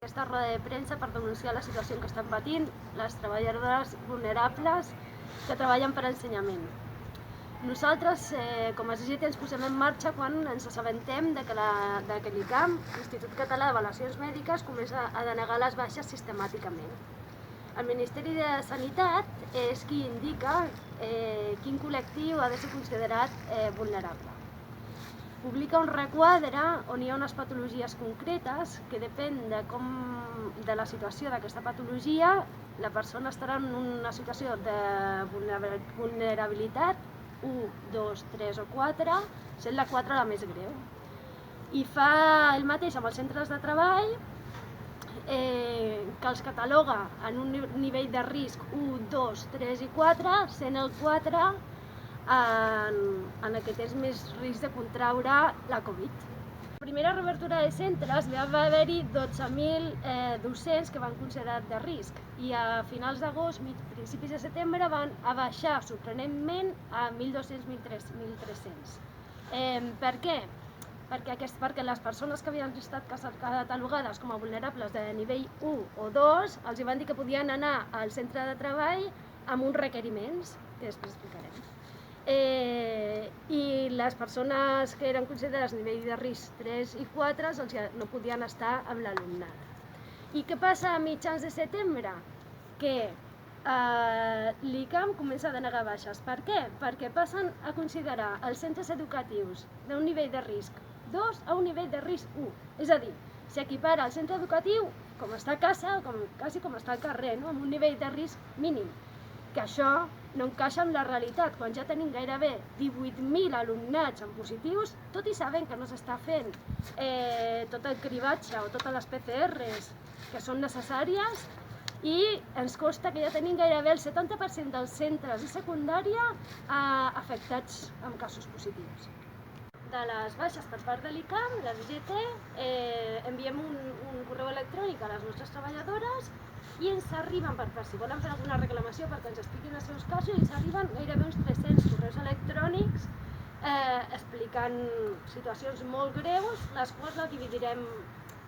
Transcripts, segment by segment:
Aquesta roda de premsa per denunciar la situació que estan patint les treballadores vulnerables que treballen per ensenyament. Nosaltres, com a CGT, ens posem en marxa quan ens assabentem de que l'ICAM, l'Institut Català d'Avaluacions Mèdiques, comença a denegar les baixes sistemàticament. El Ministeri de Sanitat és qui indica quin col·lectiu ha de ser considerat vulnerable. Publica un requadre on hi ha unes patologies concretes que depèn de la situació d'aquesta patologia, la persona estarà en una situació de vulnerabilitat 1, 2, 3 o 4, sent la 4 la més greu. I fa el mateix amb els centres de treball, que els cataloga en un nivell de risc 1, 2, 3 i 4, sent el 4 en el que tens més risc de contraure la Covid. La primera reobertura de centres va haver-hi 12.000 docents que van considerar de risc i a finals d'agost, principis de setembre, van baixar sorprenentment a 1.200-1.300. Per què? Perquè les persones que havien estat catalogades com a vulnerables de nivell 1 o 2 els van dir que podien anar al centre de treball amb uns requeriments, que després explicarem. I les persones que eren considerades nivell de risc 3 i 4 no podien estar amb l'alumnat. I què passa a mitjans de setembre? Que l'ICAM comença a denegar baixes. Per què? Perquè passen a considerar els centres educatius d'un nivell de risc 2 a un nivell de risc 1. És a dir, s'equipara el centre educatiu com està a casa, quasi com està al carrer, amb un nivell de risc mínim. Que això no encaixa amb la realitat, quan ja tenim gairebé 18.000 alumnats en positius, tot i sabent que no s'està fent tot el cribatge o totes les PCRs que són necessàries, i ens consta que ja tenim gairebé el 70% dels centres de secundària afectats amb casos positius. De les baixes per part de l'ICAM, la DGT, enviem un correu electrònic a les nostres treballadores i ens arriben, si volen fer alguna reclamació perquè ens expliquin els seus casos, ens arriben gairebé uns 300 correus electrònics explicant situacions molt greus, les quals la dividirem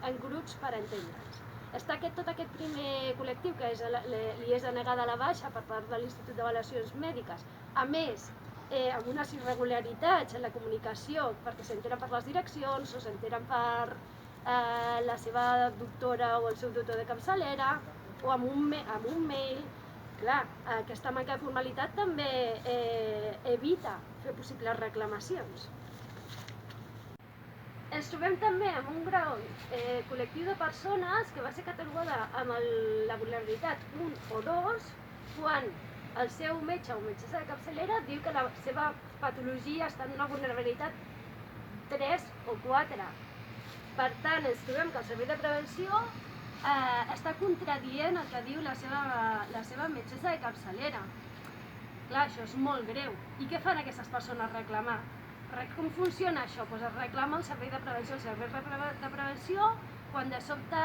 en grups per entendre'ns. Està tot aquest primer col·lectiu que li és denegada la baixa per part de l'Institut d'Avaluacions Mèdiques, a més amb unes irregularitats en la comunicació perquè s'enteren per les direccions o s'enteren per la seva doctora o el seu doctor de capçalera o amb un mail. Clar, aquesta manca de formalitat també evita fer possibles reclamacions. Ens trobem també amb un grau col·lectiu de persones que va ser catalogada amb la vulnerabilitat 1 o 2 quan el seu metge o metgessa de capçalera diu que la seva patologia està en una vulnerabilitat 3 o 4. Per tant, ens trobem que el servei de prevenció està contradient el que diu la seva metgessa de capçalera. Clar, això és molt greu. I què fan aquestes persones? Reclamar. Com funciona això? Doncs es reclama el servei de prevenció. El servei de prevenció, quan de sobte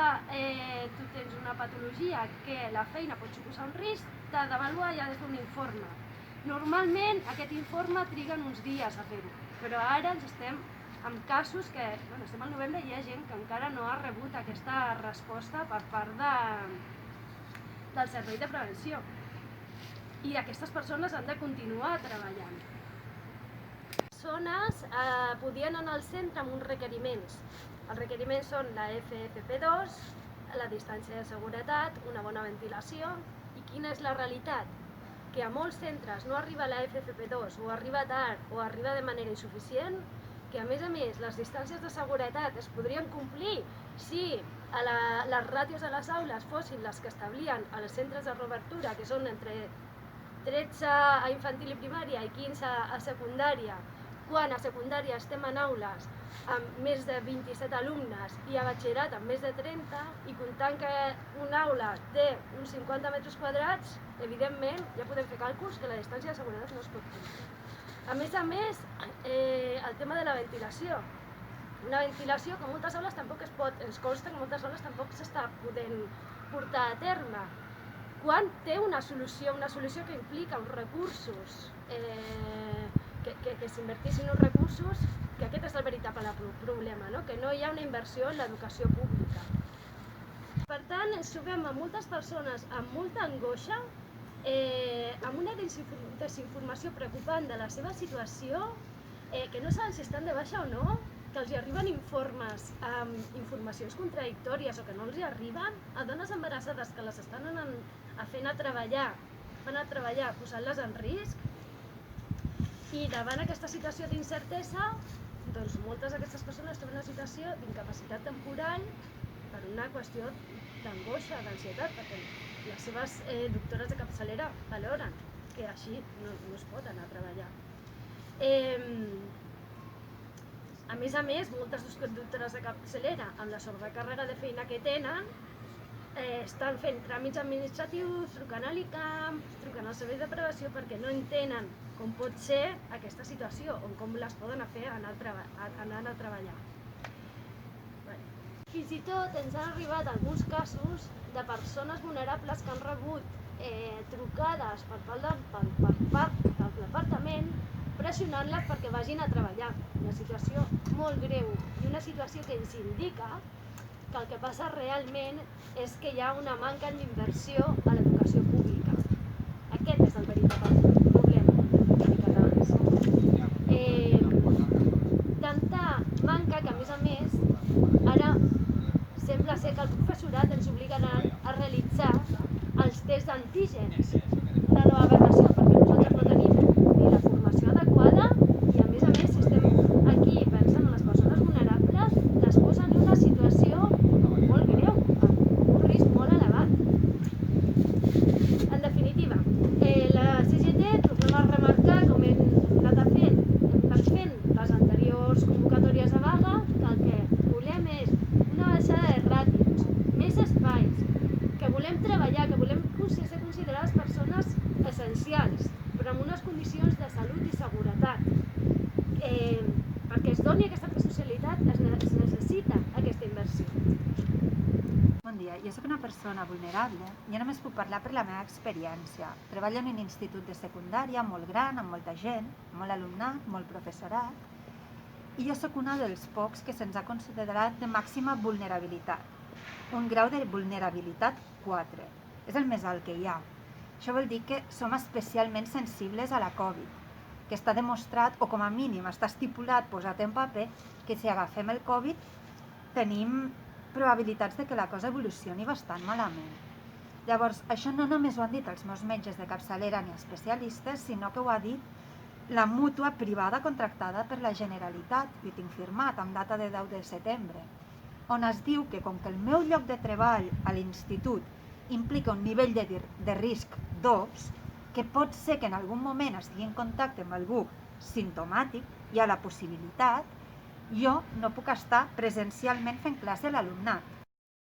tu tens una patologia que la feina pot suposar un risc, t'ha d'avaluar i ha de fer un informe. Normalment aquest informe triga uns dies a fer-ho, però ara ens estem amb casos que, estem al novembre i hi ha gent que encara no ha rebut aquesta resposta per part del servei de prevenció. I aquestes persones han de continuar treballant. Les persones podien anar al centre amb uns requeriments. Els requeriments són la FFP2, la distància de seguretat, una bona ventilació. I quina és la realitat? Que a molts centres no arriba la FFP2 o arriba tard o arriba de manera insuficient, que a més les distàncies de seguretat es podrien complir si les ràtios de les aules fossin les que establien els centres de reobertura, que són entre 13 a infantil i primària i 15 a secundària, quan a secundària estem en aules amb més de 27 alumnes i a batxillerat amb més de 30, i comptant que una aula té uns 50 metres quadrats, evidentment ja podem fer càlculs que la distància de seguretat no es pot complir. A més, el tema de la ventilació. Una ventilació que moltes aules tampoc ens consta que moltes aules tampoc s'està podent portar a terme. Quan té una solució que implica uns recursos, que s'invertissin uns recursos, que aquest és el veritable problema, que no hi ha una inversió en l'educació pública. Per tant, ens trobem amb moltes persones amb molta angoixa, amb una desinformació preocupant de la seva situació, que no saben si estan de baixa o no, que els arriben informes amb informacions contradictòries o que no els arriben, a dones embarassades que les estan anant a fer anar a treballar posant-les en risc, i davant aquesta situació d'incertesa, doncs moltes d'aquestes persones troben una situació d'incapacitat temporal per una qüestió d'angoixa, d'ansietat, perquè les seves doctores de capçalera valoren que així no es pot anar a treballar. A més, moltes doctores de capçalera, amb la sobrecàrrega de feina que tenen, estan fent tràmits administratius, trucant a l'ICAM, trucant al servei de prevenció perquè no entenen com pot ser aquesta situació o com les poden fer anar a treballar. Fins i tot ens han arribat alguns casos de persones vulnerables que han rebut trucades per part del departament pressionant-les perquè vagin a treballar. Una situació molt greu i una situació que ens indica que el que passa realment és que hi ha una manca d'inversió a l'educació pública. Aquest és el veritable problema de catalans. Tanta manca que, a més, ara sembla ser que el professorat ens obligaran a realitzar els tests d'antígens. Una nova aberració, perquè nosaltres no tenim ni la formació adequada i, a més, si estem aquí pensant en les persones vulnerables, les posen en una situació molt greu, amb un risc molt elevat. En definitiva, la CGT tornem a remarcar, com hem anat fent les anteriors convocatòries de vaga, que el que volem és una baixada de ràtios, més espais, que volem treballar, que volem ser considerades persones essencials, però amb unes condicions de salut i seguretat. Perquè es doni aquesta presencialitat es necessita aquesta inversió. Bon dia, jo soc una persona vulnerable. Jo només puc parlar per la meva experiència. Treballo en un institut de secundària molt gran, amb molta gent, molt alumnat, molt professorat, i jo soc una dels pocs que se'ns ha considerat de màxima vulnerabilitat. Un grau de vulnerabilitat 4. És el més alt que hi ha. Això vol dir que som especialment sensibles a la Covid, que està demostrat, o com a mínim està estipulat, posat en paper, que si agafem el Covid tenim probabilitats de que la cosa evolucioni bastant malament. Llavors, això no només ho han dit els meus metges de capçalera ni especialistes, sinó que ho ha dit la mútua privada contractada per la Generalitat, i ho tinc firmat amb data de 10 de setembre, on es diu que com que el meu lloc de treball a l'institut implica un nivell de risc 2, que pot ser que en algun moment estigui en contacte amb algú simptomàtic, hi ha la possibilitat, jo no puc estar presencialment fent classe a l'alumnat.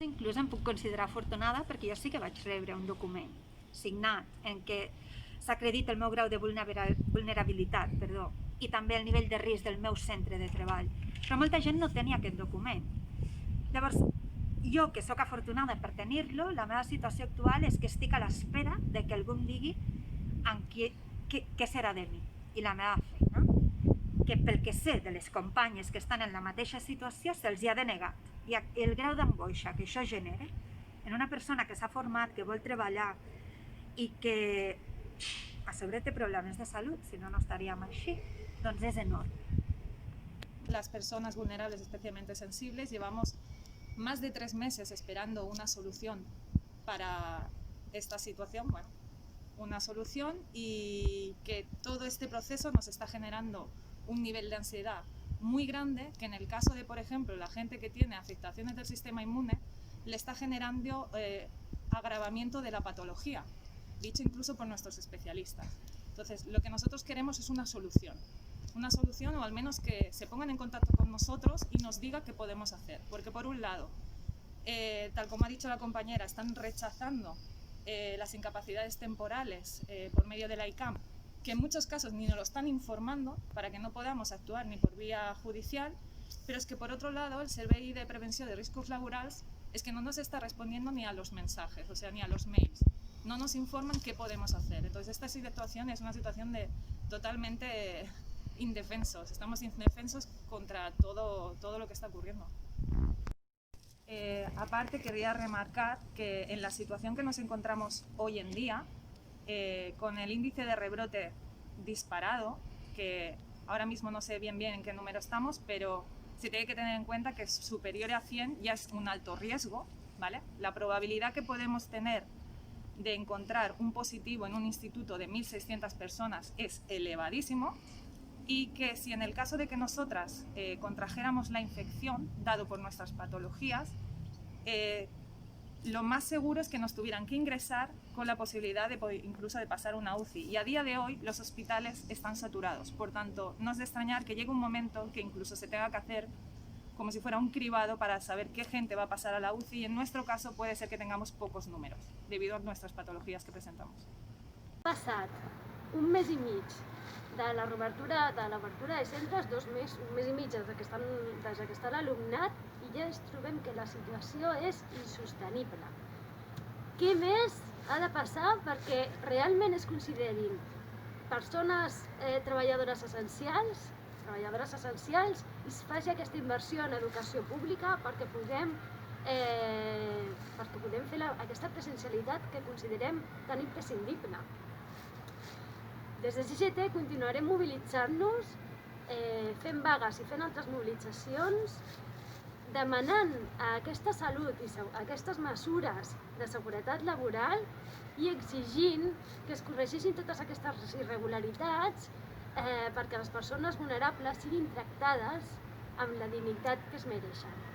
Inclús em puc considerar afortunada perquè jo sí que vaig rebre un document signat en què s'acredita el meu grau de vulnerabilitat, i també el nivell de risc del meu centre de treball. Però molta gent no tenia aquest document. Llavors, jo que sóc afortunada per tenir-lo, la meva situació actual és que estic a l'espera de que algú em digui què serà de mi i la meva feina, que pel que sé de les companyes que estan en la mateixa situació se'ls hi ha denegat. I el grau d'angoixa que això genera en una persona que s'ha format, que vol treballar i que a sobre té problemes de salut, si no, no estaríem així, doncs és enorme. Las personas vulnerables, especialmente sensibles, llevamos más de 3 meses esperando una solución para esta situación, una solución, y que todo este proceso nos está generando un nivel de ansiedad muy grande, que en el caso de, por ejemplo, la gente que tiene afectaciones del sistema inmune, le está generando agravamiento de la patología, dicho incluso por nuestros especialistas. Entonces, lo que nosotros queremos es una solución, o al menos que se pongan en contacto con nosotros y nos diga qué podemos hacer. Porque por un lado, tal como ha dicho la compañera, están rechazando las incapacidades temporales por medio de la ICAM, que en muchos casos ni nos lo están informando para que no podamos actuar ni por vía judicial, pero es que por otro lado el Servei de Prevención de Riscos Laborals es que no nos está respondiendo ni a los mensajes, o sea, ni a los mails. No nos informan qué podemos hacer. Entonces esta situación es una situación de totalmente indefensos. Estamos indefensos contra todo lo que está ocurriendo. Aparte, querría remarcar que en la situación que nos encontramos hoy en día, con el índice de rebrote disparado, que ahora mismo no sé bien en qué número estamos, pero se tiene que tener en cuenta que superior a 100 ya es un alto riesgo, ¿vale? La probabilidad que podemos tener de encontrar un positivo en un instituto de 1.600 personas es elevadísimo, y que si en el caso de que nosotras contrajéramos la infección, dado por nuestras patologías, lo más seguro es que nos tuvieran que ingresar con la posibilidad de incluso de pasar una UCI. Y a día de hoy los hospitales están saturados. Por tanto, no es de extrañar que llegue un momento que incluso se tenga que hacer como si fuera un cribado para saber qué gente va a pasar a la UCI. Y en nuestro caso puede ser que tengamos pocos números, debido a nuestras patologías que presentamos. Passat un mes i mig de l'obertura de centres, un mes i mig des que està l'alumnat, i ja ens trobem que la situació és insostenible. Què més ha de passar perquè realment es considerin persones treballadores essencials i es faci aquesta inversió en educació pública perquè podem fer aquesta presencialitat que considerem tan imprescindible. Des de CGT continuarem mobilitzant-nos, fent vagues i fent altres mobilitzacions, demanant aquesta salut i aquestes mesures de seguretat laboral i exigint que es corregeixin totes aquestes irregularitats perquè les persones vulnerables siguin tractades amb la dignitat que es mereixen.